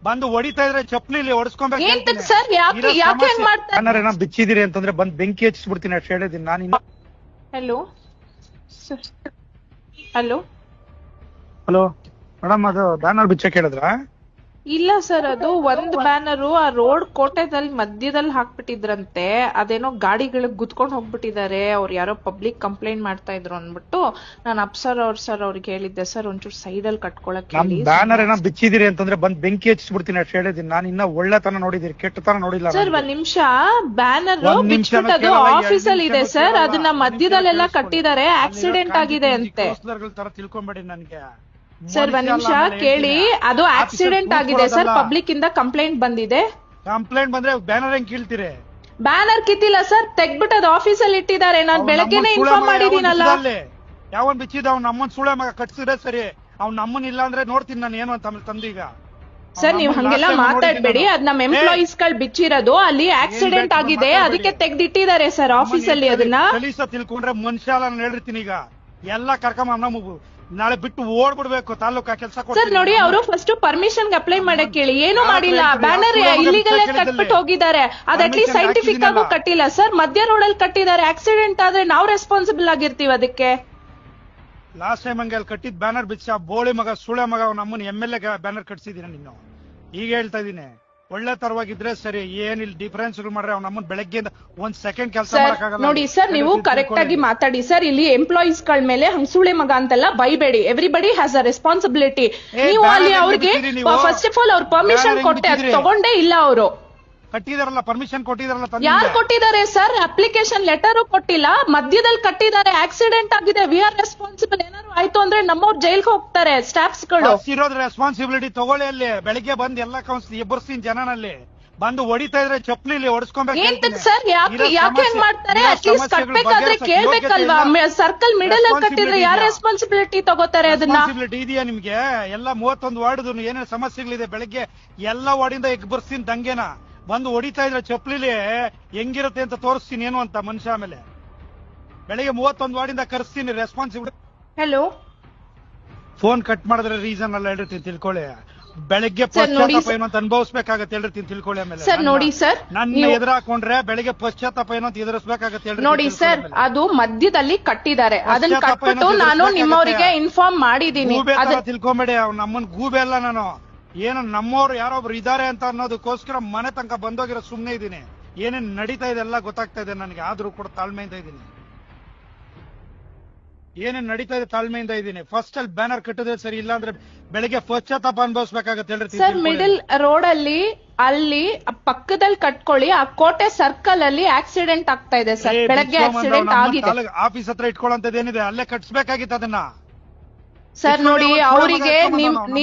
ಬಂದು ಹೊಡಿತಾ ಇದ್ರೆ ಚಪ್ಲಿ ಹೊಡಿಸ್ಕೊಬೇಕು ಸರ್ ಯಾಕೆ ಬಿಚ್ಚಿದಿರಿ ಅಂತಂದ್ರೆ ಬಂದ್ ಬೆಂಕಿ ಹಚ್ಚಿಸ್ಬಿಡ್ತೀನಿ ಅಷ್ಟು ಹೇಳಿದೀನಿ ನಾನು. ಹಲೋ ಹಲೋ ಹಲೋ ಮೇಡಮ್, ಅದು ಬ್ಯಾನರ್ ಬಿಚ್ಚಕ್ ಹೇಳಿದ್ರ? ಇಲ್ಲ ಸರ್, ಅದು ಒಂದ್ ಬ್ಯಾನರು ಆ ರೋಡ್ ಕೋಟೆದಲ್ಲಿ ಮಧ್ಯದಲ್ಲಿ ಹಾಕ್ಬಿಟ್ಟಿದ್ರಂತೆ. ಅದೇನೋ ಗಾಡಿಗಳಿಗೆ ಗುದ್ಕೊಂಡ್ ಹೋಗ್ಬಿಟ್ಟಿದ್ದಾರೆ, ಅವ್ರು ಯಾರೋ ಪಬ್ಲಿಕ್ ಕಂಪ್ಲೇಂಟ್ ಮಾಡ್ತಾ ಇದ್ರು ಅಂದ್ಬಿಟ್ಟು ನಾನು ಅಪ್ಸರ್ ಅವ್ರಿಗೆ ಹೇಳಿದ್ದೆ, ಸರ್ ಒಂಚೂರು ಸೈಡ್ ಅಲ್ಲಿ ಕಟ್ಕೊಳಕ್ ಹೇಳಿ. ಬ್ಯಾನರ್ ಏನೋ ಬಿಚ್ಚಿದಿರಿ ಅಂತಂದ್ರೆ ಬಂದ್ ಬೆಂಕಿ ಹಚ್ಚಿಸ್ಬಿಡ್ತೀನಿ ಅಷ್ಟು ಹೇಳಿದೀನಿ ನಾನು. ಇನ್ನ ಒಳ್ಳೆತನ ನೋಡಿದಿರಿ, ಕೆಟ್ಟತನ ನೋಡಿಲ್ಲ ಸರ್. ಒಂದ್ ನಿಮಿಷ, ಬ್ಯಾನರ್ ಬಿಚ್ಬಿಟ್ಟದು ಆಫೀಸ್ ಅಲ್ಲಿ ಇದೆ ಸರ್, ಅದನ್ನ ಮಧ್ಯದಲ್ಲೆಲ್ಲ ಕಟ್ಟಿದ್ದಾರೆ, ಆಕ್ಸಿಡೆಂಟ್ ಆಗಿದೆ ಅಂತೆ. ತರ ತಿಳ್ಕೊಂಬೇಡಿ ನನ್ಗೆ ಸರ್. ಒಂದ್ ನಿಮಿಷ ಕೇಳಿ, ಅದು ಆಕ್ಸಿಡೆಂಟ್ ಆಗಿದೆ ಸರ್, ಪಬ್ಲಿಕ್ ಇಂದ ಕಂಪ್ಲೇಂಟ್ ಬಂದಿದೆ. ಕಂಪ್ಲೇಂಟ್ ಬಂದ್ರೆ ಬ್ಯಾನರ್ ಹೆಂಗ್ ಕೀಳ್ತೀರಿ? ಬ್ಯಾನರ್ ಕಿತ್ತಿಲ್ಲ ಸರ್, ತೆಗ್ಬಿಟ್ಟು ಅದು ಆಫೀಸ್ ಅಲ್ಲಿ ಇಟ್ಟಿದ್ದಾರೆ. ನಾನ್ ಬೆಳಗ್ಗೆನೆ ಇನ್ಫಾರ್ಮ್ ಮಾಡಿದೀನಲ್ಲ. ಯಾವನ್ ಬಿಚ್ಚಿದ ಅವ್ನ ನಮ್ಮನ್ ಸುಳೆ ಮಗ ಕಟ್ಸಿದ್ರೆ ಸರಿ, ಅವ್ನ ನಮ್ಮನ್ ಇಲ್ಲ ಅಂದ್ರೆ ನೋಡ್ತೀನಿ ನಾನು ಏನು ಅಂತ ತಂದೀಗ. ಸರ್ ನೀವ್ ಹಂಗೆಲ್ಲ ಮಾತಾಡ್ಬೇಡಿ, ಅದ್ ನಮ್ ಎಂಪ್ಲಾಯೀಸ್ ಗಳು ಬಿಚ್ಚಿರೋದು, ಅಲ್ಲಿ ಆಕ್ಸಿಡೆಂಟ್ ಆಗಿದೆ, ಅದಕ್ಕೆ ತೆಗ್ದಿಟ್ಟಿದ್ದಾರೆ ಸರ್ ಆಫೀಸ್ ಅಲ್ಲಿ. ಅದನ್ನ ತಿಳ್ಕೊಂಡ್ರೆ ಮನುಷ್ಯ ಹೇಳಿರ್ತೀನಿ. ಈಗ ಎಲ್ಲಾ ಕರ್ಕೊಂಡ್ ನಾಳೆ ಬಿಟ್ಟು ಓಡ್ಬಿಡ್ಬೇಕು ತಾಲೂಕಾ ಕೆಲಸ. ಸರ್ ನೋಡಿ, ಅವರು ಫಸ್ಟ್ ಪರ್ಮಿಷನ್ ಅಪ್ಲೈ ಮಾಡಕ್ ಹೇಳಿ, ಏನು ಮಾಡಿಲ್ಲ. ಬ್ಯಾನರ್ ಇಲ್ಲಿಗಲ್ ಕಟ್ಬಿಟ್ಟು ಹೋಗಿದ್ದಾರೆ, ಅದ್ ಅಟ್ಲೀಸ್ಟ್ ಸೈಂಟಿಫಿಕ್ ಆಗು ಕಟ್ಟಿಲ್ಲ ಸರ್. ಮಧ್ಯ ರೋಡ್ ಅಲ್ಲಿ ಕಟ್ಟಿದ್ದಾರೆ, ಆಕ್ಸಿಡೆಂಟ್ ಆದ್ರೆ ನಾವು ರೆಸ್ಪಾನ್ಸಿಬಲ್ ಆಗಿರ್ತೀವಿ ಅದಕ್ಕೆ. ಲಾಸ್ಟ್ ಟೈಮ್ ಹಂಗೆ ಅಲ್ಲಿ ಕಟ್ಟಿದ್ ಬ್ಯಾನರ್ ಬಿಚ್ಚ ಬೋಳಿ ಮಗ ಸುಳೆ ಮಗ ನಮ್ಮನ್ನ MLA ಬ್ಯಾನರ್ ಕಟ್ಸಿದೀನಿ ನೀನು. ಈಗ ಹೇಳ್ತಾ ಇದೀನಿ, ಒಳ್ಳೆ ತರವಾಗಿದ್ರೆ ಸರಿ, ಏನಿಲ್ಲ ಡಿಫರೆನ್ಸ್ ಮಾಡ್ರೆ ಅವ್ನ ನಮ್ಮನ್ನ ಬೆಳಗ್ಗೆಯಿಂದ ಒಂದ್ ಸೆಕೆಂಡ್ ಕೆಲಸ ಮಾಡಕ್ಕಾಗಲ್ಲ. ನೋಡಿ ಸರ್, ನೀವು ಕರೆಕ್ಟ್ ಆಗಿ ಮಾತಾಡಿ ಸರ್. ಇಲ್ಲಿ ಎಂಪ್ಲಾಯೀಸ್ ಗಳ ಮೇಲೆ ಹಂಗ್ ಸುಳೆ ಮಗ ಅಂತೆಲ್ಲ ಬೈಬೇಡಿ. Everybody has a responsibility. ನೀವು ಅಲ್ಲಿ ಅವ್ರಿಗೆ ಫಸ್ಟ್ ಆಫ್ ಆಲ್ ಅವ್ರ ಪರ್ಮಿಷನ್ ಕೊಟ್ಟೆ, ಅದು ತಗೊಂಡೇ ಇಲ್ಲ ಅವರು. ಕಟ್ಟಿದಾರಲ್ಲ, ಪರ್ಮಿಷನ್ ಕೊಟ್ಟಿದಾರಲ್ಲ. ಯಾರು ಕೊಟ್ಟಿದ್ದಾರೆ ಸರ್? ಅಪ್ಲಿಕೇಶನ್ ಲೆಟರ್ ಕೊಟ್ಟಿಲ್ಲ, ಮಧ್ಯದಲ್ಲಿ ಕಟ್ಟಿದ್ದಾರೆ. ಆಕ್ಸಿಡೆಂಟ್ ಆಗಿದೆ, ವಿ ಆರ್ ರೆಸ್ಪಾನ್ಸಿಬಲ್. ಏನಾದ್ರು ಆಯ್ತು ಅಂದ್ರೆ ನಮ್ಮವ್ರು ಜೈಲ್ಗೆ ಹೋಗ್ತಾರೆ ಸ್ಟಾಫ್ಸ್ ಗಳು. ಇರೋದ್ ರೆಸ್ಪಾನ್ಸಿಬಿಲಿಟಿ ತಗೊಳ್ಳಿ. ಅಲ್ಲಿ ಬೆಳಿಗ್ಗೆ ಬಂದ್ ಎಲ್ಲಾ ಎಬ್ಬರ್ಸ್ತೀನಿ ಜನನಲ್ಲಿ, ಬಂದು ಹೊಡಿತಾ ಇದ್ರೆ ಚಪ್ಲಿ ಹೊಡಿಸ್ಕೊಬೇಕು ಸರ್. ಯಾಕೆ ಹೆಂಗ್ ಮಾಡ್ತಾರೆ? ಅಟ್ಲೀಸ್ಟ್ ಕಟ್ಬೇಕಾದ್ರೆ ಕೇಳ್ಬೇಕಲ್ವಾ? ಸರ್ಕಲ್ ಮಿಡಲ್ ಅಲ್ಲಿ ಕಟ್ಟಿದ್ರೆ ಯಾರು ರೆಸ್ಪಾನ್ಸಿಬಿಲಿಟಿ ತಗೋತಾರೆ? ಅದನ್ನ ಇದೆಯಾ ನಿಮ್ಗೆ? ಎಲ್ಲ 31 ವಾರ್ಡ್ ಏನೇನು ಸಮಸ್ಯೆಗಳಿದೆ, ಬೆಳಿಗ್ಗೆ ಎಲ್ಲಾ ವಾರ್ಡಿಂದ ಎಬ್ಬರ್ಸ್ತೀನಿ ದಂಗೆನ. ಬಂದು ಹೊಡಿತಾ ಇದ್ರೆ ಚಪ್ಲಿಲಿ ಹೆಂಗಿರುತ್ತೆ ಅಂತ ತೋರಿಸ್ತೀನಿ ಏನು ಅಂತ ಮನುಷ್ಯ. ಆಮೇಲೆ ಬೆಳಿಗ್ಗೆ 31 ವಾರ್ಡಿಂದ ಕರೆಸ್ತೀನಿ ರೆಸ್ಪಾನ್ಸಿಬಿಲಿಟಿ. ಹಲೋ, ಫೋನ್ ಕಟ್ ಮಾಡಿದ್ರೆ ರೀಸನ್ ಅಲ್ಲ ಹೇಳಿರ್ತೀನಿ ತಿಳ್ಕೊಳ್ಳಿ. ಬೆಳಿಗ್ಗೆ ಪಶ್ಚಾತ್ತಾಪ ಏನು ಅಂತ ಅನುಭವಿಸ್ಬೇಕಾಗತ್ತೆ ಹೇಳಿರ್ತೀನಿ ತಿಳ್ಕೊಳ್ಳಿ. ಆಮೇಲೆ ಸರ್ ನೋಡಿ ಸರ್, ನನ್ನ ಎದುರು ಹಾಕೊಂಡ್ರೆ ಬೆಳಿಗ್ಗೆ ಪಶ್ಚಾತ್ತಾಪ ಏನು ಅಂತ ಎದುರಿಸ್ಬೇಕಾಗತ್ತೆ ನೋಡಿ ಸರ್. ಅದು ಮಧ್ಯದಲ್ಲಿ ಕಟ್ಟಿದ್ದಾರೆ, ಅದನ್ನ ಕಟ್ಬಿಟ್ಟು ನಾನು ನಿಮ್ಮವರಿಗೆ ಇನ್ಫಾರ್ಮ್ ಮಾಡಿದೀನಿ. ತಿಳ್ಕೊಂಬೇಡಿ, ನಮ್ಮನ್ ಗೂಬೆ ಅಲ್ಲ ನಾನು. ಏನು ನಮ್ಮವ್ರು ಯಾರೊಬ್ರು ಇದಾರೆ ಅಂತ ಅನ್ನೋದಕ್ಕೋಸ್ಕರ ಮನೆ ತನಕ ಬಂದೋಗಿರೋ ಸುಮ್ನೆ ಇದೀನಿ. ಏನೇನ್ ನಡೀತಾ ಇದೆ ಎಲ್ಲ ಗೊತ್ತಾಗ್ತಾ ಇದೆ ನನಗೆ, ಆದ್ರೂ ಕೂಡ ತಾಳ್ಮೆಯಿಂದ ಇದ್ದೀನಿ. ಏನೇನ್ ನಡೀತಾ ಇದೆ ತಾಳ್ಮೆಯಿಂದ ಇದ್ದೀನಿ. ಫಸ್ಟ್ ಅಲ್ಲಿ ಬ್ಯಾನರ್ ಕಟ್ಟಿದ್ರೆ ಸರಿ, ಇಲ್ಲ ಅಂದ್ರೆ ಬೆಳಿಗ್ಗೆ ಪಶ್ಚಾತ್ತಾಪ ಅನುಭವಿಸ್ಬೇಕಾಗತ್ತೆ ಹೇಳ್ರಿ ಸರ್. ಮಿಡಲ್ ರೋಡ್ ಅಲ್ಲಿ ಪಕ್ಕದಲ್ಲಿ ಕಟ್ಕೊಳ್ಳಿ. ಆ ಕೋಟೆ ಸರ್ಕಲ್ ಅಲ್ಲಿ ಆಕ್ಸಿಡೆಂಟ್ ಆಗ್ತಾ ಇದೆ ಸರ್, ಬೆಳಗ್ಗೆ ಆಕ್ಸಿಡೆಂಟ್ ಆಗಿದೆ. ಆಫೀಸ್ ಹತ್ರ ಇಟ್ಕೊಳ್ಳೋಂತದ್ದೇನಿದೆ ಅಲ್ಲೇ ಕಟ್ಸ್ಬೇಕಾಗಿತ್ತು ಅದನ್ನ. ಸರ್ ನೋಡಿ, ಅವರಿಗೆ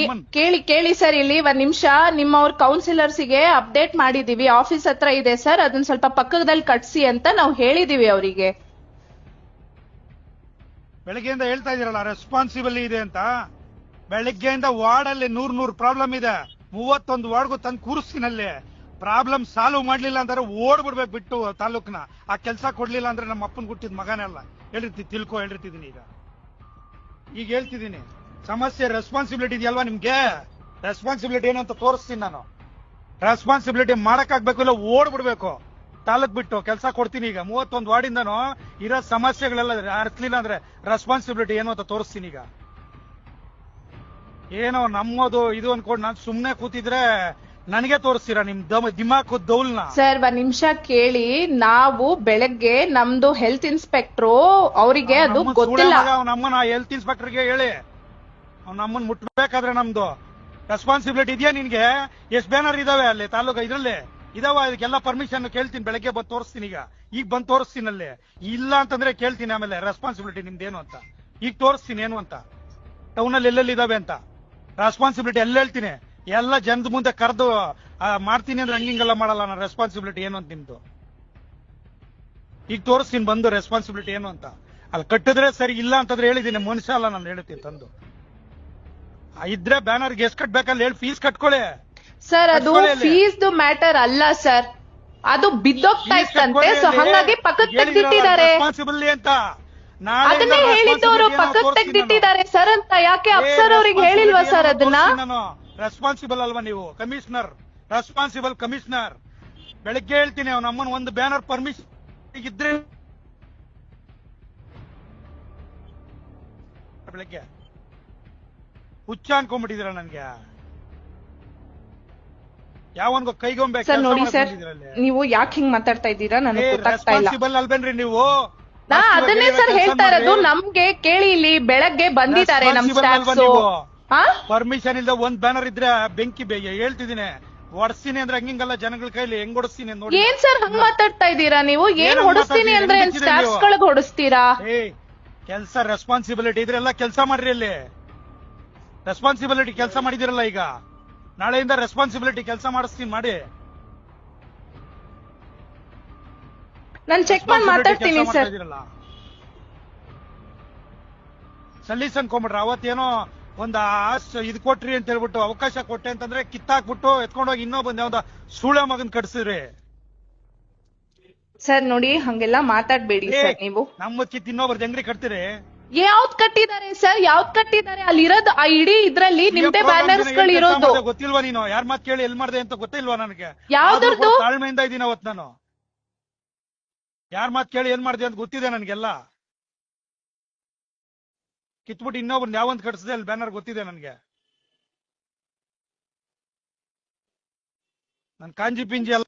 ಕೇಳಿ ಸರ್, ಇಲ್ಲಿ ಒಂದ್ ನಿಮಿಷ. ನಿಮ್ಮವ್ರ ಕೌನ್ಸಿಲರ್ಸ್ ಗೆ ಅಪ್ಡೇಟ್ ಮಾಡಿದೀವಿ, ಆಫೀಸ್ ಹತ್ರ ಇದೆ ಸರ್, ಅದನ್ನ ಸ್ವಲ್ಪ ಪಕ್ಕದಲ್ಲಿ ಕಟ್ಸಿ ಅಂತ ನಾವು ಹೇಳಿದೀವಿ ಅವರಿಗೆ. ಬೆಳಗ್ಗೆಯಿಂದ ಹೇಳ್ತಾ ಇದೀರಲ್ಲ ರೆಸ್ಪಾನ್ಸಿಬಲ್ ಇದೆ ಅಂತ. ಬೆಳಗ್ಗೆಯಿಂದ ವಾರ್ಡ್ ಅಲ್ಲಿ 100 ಪ್ರಾಬ್ಲಮ್ ಇದೆ. 31 ವಾರ್ಡ್ಗೂ ತಂದು ಕೂರಿಸ್ತೀನಲ್ಲಿ. ಪ್ರಾಬ್ಲಮ್ ಸಾಲ್ವ್ ಮಾಡ್ಲಿಲ್ಲ ಅಂದ್ರೆ ಓಡ್ಬಿಡ್ಬೇಕು ಬಿಟ್ಟು ತಾಲೂಕ್ನ. ಆ ಕೆಲಸ ಕೊಡ್ಲಿಲ್ಲ ಅಂದ್ರೆ ನಮ್ಮ ಅಪ್ಪನ್ ಹುಟ್ಟಿದ ಮಗನೇ ಅಲ್ಲ ಹೇಳಿರ್ತಿದ್ದೀನಿ. ಈಗ ಹೇಳ್ತಿದ್ದೀನಿ, ಸಮಸ್ಯೆ ರೆಸ್ಪಾನ್ಸಿಬಿಲಿಟಿ ಇದೆಯಲ್ವಾ ನಿಮ್ಗೆ? ರೆಸ್ಪಾನ್ಸಿಬಿಲಿಟಿ ಏನು ಅಂತ ತೋರಿಸ್ತೀನಿ ನಾನು. ರೆಸ್ಪಾನ್ಸಿಬಿಲಿಟಿ ಮಾಡಕ್ಕಾಗ್ಬೇಕು, ಇಲ್ಲ ಓಡ್ಬಿಡ್ಬೇಕು ತಾಲೂಕ್ ಬಿಟ್ಟು. ಕೆಲಸ ಕೊಡ್ತೀನಿ ಈಗ. 31 ವಾರ್ಡಿಂದನೂ ಇರೋ ಸಮಸ್ಯೆಗಳೆಲ್ಲ ಅರ್ಥಲಿಲ್ಲ ಅಂದ್ರೆ ರೆಸ್ಪಾನ್ಸಿಬಿಲಿಟಿ ಏನು ಅಂತ ತೋರಿಸ್ತೀನಿ ಈಗ. ಏನೋ ನಮ್ಮದು ಇದು ಅನ್ಕೊಂಡು ನಾನು ಸುಮ್ನೆ ಕೂತಿದ್ರೆ ನನಗೆ ತೋರಿಸ್ತೀರಾ ನಿಮ್ ದಿಮಾಕು ದೌಲ್ನ? ಸರ್ ಒಂದ್ ನಿಮಿಷ ಕೇಳಿ. ನಾವು ಬೆಳಗ್ಗೆ ನಮ್ದು ಹೆಲ್ತ್ ಇನ್ಸ್ಪೆಕ್ಟ್ರು ಅವರಿಗೆ ಅದು ಗೊತ್ತಿಲ್ಲ. ನಮ್ಮನ್ನ ಹೆಲ್ತ್ ಇನ್ಸ್ಪೆಕ್ಟರ್ಗೆ ಹೇಳಿ, ನಮ್ಮನ್ನ ಮುಟ್ಬೇಕಾದ್ರೆ ನಮ್ದು ರೆಸ್ಪಾನ್ಸಿಬಿಲಿಟಿ ಇದೆಯಾ ನಿನ್ಗೆ? ಎಷ್ಟ್ ಬ್ಯಾನರ್ ಇದಾವೆ ಅಲ್ಲಿ ತಾಲೂಕು ಇದ್ರಲ್ಲಿ ಇದಾವ? ಇದಕ್ಕೆಲ್ಲ ಪರ್ಮಿಷನ್ ಕೇಳ್ತೀನಿ, ಬೆಳಗ್ಗೆ ಬಂದು ತೋರಿಸ್ತೀನಿ. ಈಗ ಬಂದು ತೋರಿಸ್ತೀನಿ. ಅಲ್ಲಿ ಇಲ್ಲ ಅಂತಂದ್ರೆ ಕೇಳ್ತೀನಿ ಆಮೇಲೆ ರೆಸ್ಪಾನ್ಸಿಬಿಲಿಟಿ ನಿಮ್ದೇನು ಅಂತ. ಈಗ ತೋರಿಸ್ತೀನಿ ಏನು ಅಂತ, ಟೌನ್ ಅಲ್ಲಿ ಎಲ್ಲೆಲ್ಲಿ ಇದಾವೆ ಅಂತ ರೆಸ್ಪಾನ್ಸಿಬಿಲಿಟಿ ಎಲ್ಲ ಹೇಳ್ತೀನಿ. ಎಲ್ಲ ಜನದ ಮುಂದೆ ಕರೆದು ಮಾಡ್ತೀನಿ ಅಂದ್ರೆ ಹಂಗಿಂಗೆಲ್ಲ ಮಾಡಲ್ಲ ನಾನು. ರೆಸ್ಪಾನ್ಸಿಬಿಲಿಟಿ ಏನು ಅಂತ ನಿಮ್ದು ಈಗ ತೋರಿಸ್ತೀನಿ ಬಂದು ರೆಸ್ಪಾನ್ಸಿಬಿಲಿಟಿ ಏನು ಅಂತ. ಅಲ್ಲಿ ಕಟ್ಟಿದ್ರೆ ಸರಿ, ಇಲ್ಲ ಅಂತಂದ್ರೆ ಹೇಳಿದ್ದೀನಿ. ಮನುಷ್ಯ ಅಲ್ಲ ನಾನು ಹೇಳ್ತೀನಿ ತಂದು. ಇದ್ರೆ ಬ್ಯಾನರ್ಗೆ ಎಷ್ಟು ಕಟ್ಬೇಕಲ್ಲ ಹೇಳಿ, ಫೀಸ್ ಕಟ್ಕೊಳ್ಳಿ ಸರ್. ಅದು ಫೀಸ್ ಮ್ಯಾಟರ್ ಅಲ್ಲ ಸರ್, ಅದು ಬಿದ್ದೋಗ್ತಾ ಇತ್ತಂತೆ, ಸೊ ಹಂಗಾಗಿ ಪಕ್ಕಕ್ಕೆ ತೆಗ್ದಿಟ್ಟಿದ್ದಾರೆ. ರೆಸ್ಪಾನ್ಸಿಬಲ್ ಅಂತ ಅದನ್ನೇ ಹೇಳಿದ್ದವರು, ಪಕ್ಕಕ್ಕೆ ತೆಗ್ದಿಟ್ಟಿದ್ದಾರೆ ಸರ್ ಅಂತ. ಯಾಕೆ ಅಫ್ಸರ್ ಅವ್ರಿಗೆ ಹೇಳಿಲ್ವಾ ಸರ್ ಅದನ್ನ? ರೆಸ್ಪಾನ್ಸಿಬಲ್ ಅಲ್ವಾ ನೀವು? Commissioner, responsible commissioner. ಬೆಳಗ್ಗೆ ಹೇಳ್ತೀನಿ ಅವ್ನ ಅಮ್ಮನ ಒಂದು ಬ್ಯಾನರ್ ಪರ್ಮಿಷನ್ ಇದ್ರೆ ಬೆಳಗ್ಗೆ ಹುಚ್ಚ ಅನ್ಕೊಂಡ್ಬಿಟ್ಟಿದ್ದೀರ ನನ್ಗೆ. ಯಾವನ್ಗೋ ಕೈಗೊಂಬೆ ಸರ್ ನೋಡಿ ಸರ್, ನೀವು ಯಾಕೆ ಹಿಂಗ್ ಮಾತಾಡ್ತಾ ಇದ್ದೀರಾ ನನಗೆ ಗೊತ್ತಾಗ್ತಾ ಇಲ್ಲ. ರೆಸ್ಪಾನ್ಸಿಬಲ್ ಅಲ್ಬೇನ್ರಿ ನೀವು? ನಾ ಅದನ್ನೇ ಸರ್ ಹೇಳ್ತಾ ಇರೋದು. ನಮ್ಗೆ ಕೇಳಿ, ಇಲ್ಲಿ ಬೆಳಗ್ಗೆ ಬಂದಿದ್ದಾರೆ ನಮ್ ಸ್ಟಾಫ್ಸ್. ಪರ್ಮಿಷನ್ ಇಲ್ದ ಒಂದ್ ಬ್ಯಾನರ್ ಇದ್ರೆ ಬೆಂಕಿ ಹೇಳ್ತಿದ್ದೀನಿ, ಹೊಡ್ಸ್ತೀನಿ ಅಂದ್ರೆ ಹಂಗಿಂಗಲ್ಲ, ಜನಗಳ ಕೈಲಿ ಹೆಂಗ್ ಹೊಡಿಸ್ತೀನಿ ನೋಡಿ. ಏನ್ ಸರ್ ಹಂಗ್ ಮಾತಾಡ್ತಾ ಇದ್ದೀರಾ ನೀವು? ಏನ್ ಹೊಡಿಸ್ತೀನಿ ಅಂದ್ರೆ ಸ್ಟಾಫ್ಸ್ ಗಳಿಗೆ ಹೊಡಿಸ್ತೀರಾ? ಕೆಲ್ಸ ರೆಸ್ಪಾನ್ಸಿಬಿಲಿಟಿ ಇದ್ರೆಲ್ಲ ಕೆಲಸ ಮಾಡ್ರಿ. ಅಲ್ಲಿ ರೆಸ್ಪಾನ್ಸಿಬಿಲಿಟಿ ಕೆಲಸ ಮಾಡಿದಿರಲ್ಲ, ಈಗ ನಾಳೆಯಿಂದ ರೆಸ್ಪಾನ್ಸಿಬಿಲಿಟಿ ಕೆಲಸ ಮಾಡಿಸ್ತೀನಿ ಮಾಡಿ. ನಾನ್ ಚೆಕ್ ಮಾಡಿ ಮಾತಾಡ್ತೀನಿ ಸರ್. ಸಲೀಸ್ ಅನ್ಕೊಂಬಿಟ್ರ ಅವತ್ತೇನೋ ಒಂದ್ ಇದು ಕೊಟ್ರಿ ಅಂತ ಹೇಳ್ಬಿಟ್ಟು, ಅವಕಾಶ ಕೊಟ್ಟೆ ಅಂತಂದ್ರೆ ಕಿತ್ತಾಕ್ಬಿಟ್ಟು ಎತ್ಕೊಂಡೋಗಿ ಇನ್ನೊಬ್ಬಂದ್ ಯಾವ್ದ ಸೂಳ ಮಗನ್ ಕಟ್ಸಿದ್ರಿ. ಸರ್ ನೋಡಿ, ಹಂಗೆಲ್ಲ ಮಾತಾಡ್ಬೇಡಿ ಸರ್ ನೀವು. ನಮ್ಮ ಕಿತ್ ಇನ್ನೊಬ್ರದ್ದು ಹೆಂಗ್ರಿ ಕಟ್ತೀರಿ? ಯಾವ್ದ್ ಕಟ್ಟಿದ್ದಾರೆ ಸರ್? ಯಾವ್ದ್ ಕಟ್ಟಿದ್ದಾರೆ? ಅಲ್ಲಿರೋದು ಆ ಇಡೀ ಇದ್ರಲ್ಲಿ ನಿಮ್ದೇ ಬ್ಯಾನರ್ಸ್ ಗಳು ಇರೋದು. ಗೊತ್ತಿಲ್ವಾ ನೀನು? ಯಾರ್ ಮಾತ್ ಕೇಳಿ ಎಲ್ ಮಾಡ್ದೆ ಅಂತ ಗೊತ್ತಿಲ್ವಾ ನನಗೆ? ಯಾವ್ದ್ರದ್ದು? ತಾಳ್ಮೆಯಿಂದ ಇದೀನಿ ಅವತ್ ನಾನು. ಯಾರ್ ಮಾತ್ ಕೇಳಿ ಏನ್ ಮಾಡ್ದೆ ಅಂತ ಗೊತ್ತಿದೆ ನನ್ಗೆಲ್ಲ. ಕಿತ್ಬಿಟ್ಟು ಇನ್ನೊಬ್ರು ಯಾವಂತ ಕಟ್ಸಿದೆ ಅಲ್ಲಿ ಬ್ಯಾನರ್ ಗೊತ್ತಿದೆ ನನ್ಗೆ. ನನ್ ಕಾಂಜಿ ಪಿಂಜಿ ಎಲ್ಲ